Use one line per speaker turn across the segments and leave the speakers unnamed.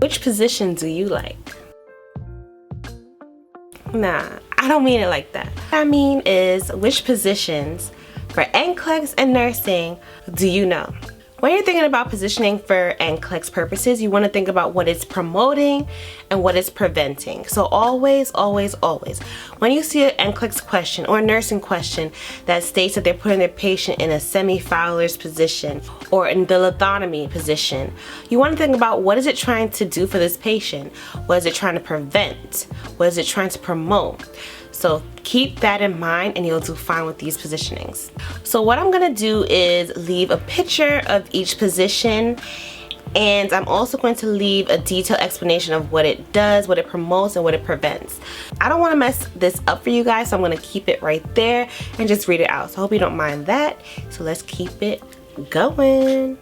Which position do you like? Nah, I don't mean it like that. What I mean is, which positions for Nclex and nursing do you know? When you're thinking about positioning for Nclex purposes, you want to think about what it's promoting and what it's preventing. So always, always, always, when you see an Nclex question or a nursing question that states that they're putting their patient in a semi-Fowler's position or in the lithotomy position, you want to think about what is it trying to do for this patient? What is it trying to prevent? What is it trying to promote? So keep that in mind and you'll do fine with these positionings. So what I'm gonna do is leave a picture of each position, and I'm also going to leave a detailed explanation of what it does, what it promotes, and what it prevents. I don't wanna mess this up for you guys, so I'm gonna keep it right there and just read it out. So I hope you don't mind that. So let's keep it going.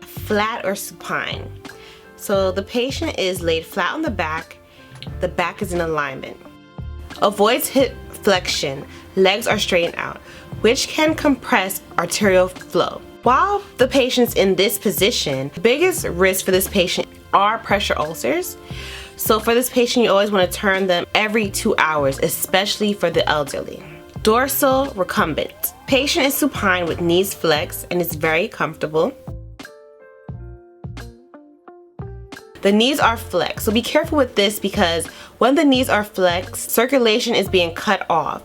Flat or supine. So the patient is laid flat on the back is in alignment. Avoids hip flexion, legs are straightened out, which can compress arterial flow. While the patient's in this position, the biggest risk for this patient are pressure ulcers. So for this patient, you always want to turn them every 2 hours, especially for the elderly. Dorsal recumbent. Patient is supine with knees flexed and is very comfortable. The knees are flexed, so be careful with this because when the knees are flexed, circulation is being cut off.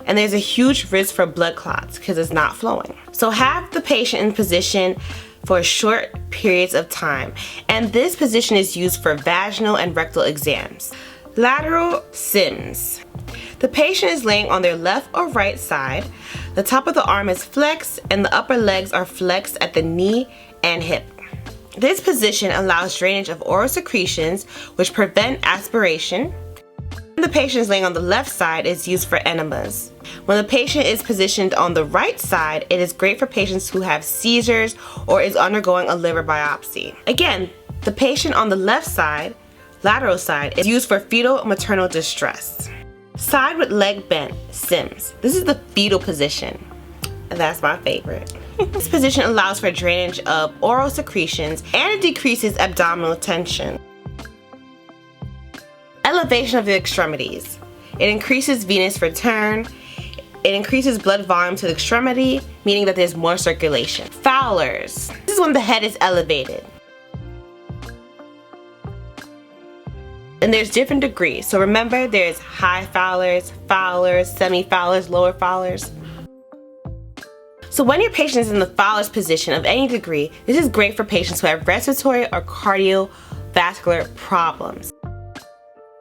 And there's a huge risk for blood clots because it's not flowing. So have the patient in position for short periods of time. And this position is used for vaginal and rectal exams. Lateral Sims. The patient is laying on their left or right side. The top of the arm is flexed and the upper legs are flexed at the knee and hip. This position allows drainage of oral secretions, which prevent aspiration. When the patient is laying on the left side, it's used for enemas. When the patient is positioned on the right side, it is great for patients who have seizures or is undergoing a liver biopsy. Again, the patient on the left side, lateral side, is used for fetal maternal distress. Side with leg bent, Sims. This is the fetal position, and that's my favorite. This position allows for drainage of oral secretions and it decreases abdominal tension. Elevation of the extremities. It increases venous return. It increases blood volume to the extremity, meaning that there's more circulation. Fowlers. This is when the head is elevated. And there's different degrees. So remember, there's high Fowlers, Fowlers, semi-Fowlers, lower Fowlers. So when your patient is in the Fowler's position of any degree, this is great for patients who have respiratory or cardiovascular problems.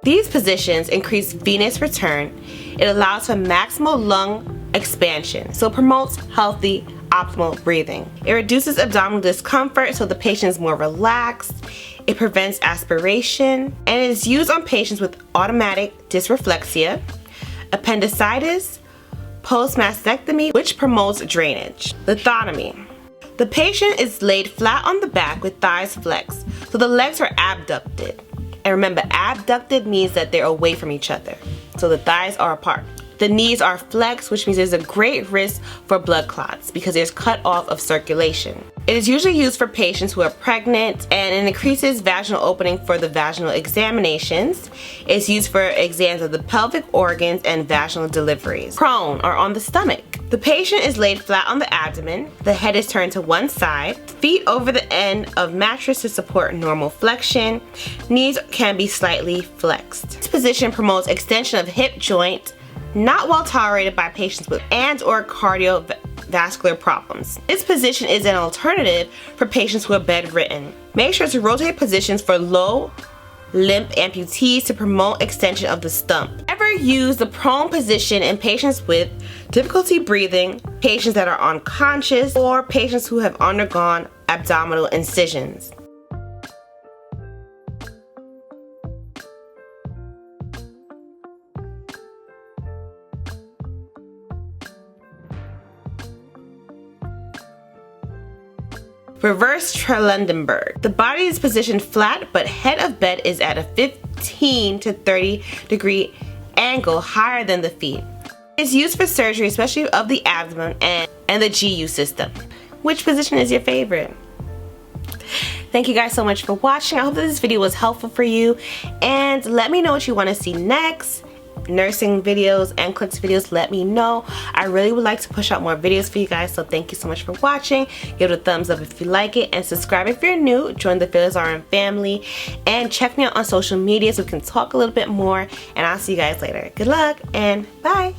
These positions increase venous return. It allows for maximal lung expansion, so promotes healthy, optimal breathing. It reduces abdominal discomfort so the patient is more relaxed. It prevents aspiration, and it is used on patients with automatic dysreflexia, appendicitis, post-mastectomy, which promotes drainage. Lithotomy. The patient is laid flat on the back with thighs flexed, so the legs are abducted. And remember, abducted means that they're away from each other, so the thighs are apart. The knees are flexed, which means there's a great risk for blood clots because there's cut off of circulation. It is usually used for patients who are pregnant, and it increases vaginal opening for the vaginal examinations. It's used for exams of the pelvic organs and vaginal deliveries. Prone, or on the stomach. The patient is laid flat on the abdomen. The head is turned to one side. Feet over the end of mattress to support normal flexion. Knees can be slightly flexed. This position promotes extension of hip joint, not well tolerated by patients with and/or cardiovascular problems. This position is an alternative for patients who are bedridden. Make sure to rotate positions for low limb amputees to promote extension of the stump. Never use the prone position in patients with difficulty breathing, patients that are unconscious, or patients who have undergone abdominal incisions. Reverse Trendelenburg. The body is positioned flat, but head of bed is at a 15 to 30 degree angle higher than the feet. It's used for surgery, especially of the abdomen and the GU system. Which position is your favorite? Thank you guys so much for watching. I hope that this video was helpful for you, and let me know what you want to see next. Nursing videos, Nclex videos, let me know. I really would like to push out more videos for you guys, so thank you so much for watching. Give it a thumbs up if you like it, and subscribe if you're new. Join the FearlessRN family, and check me out on social media so we can talk a little bit more, and I'll see you guys later. Good luck, and bye.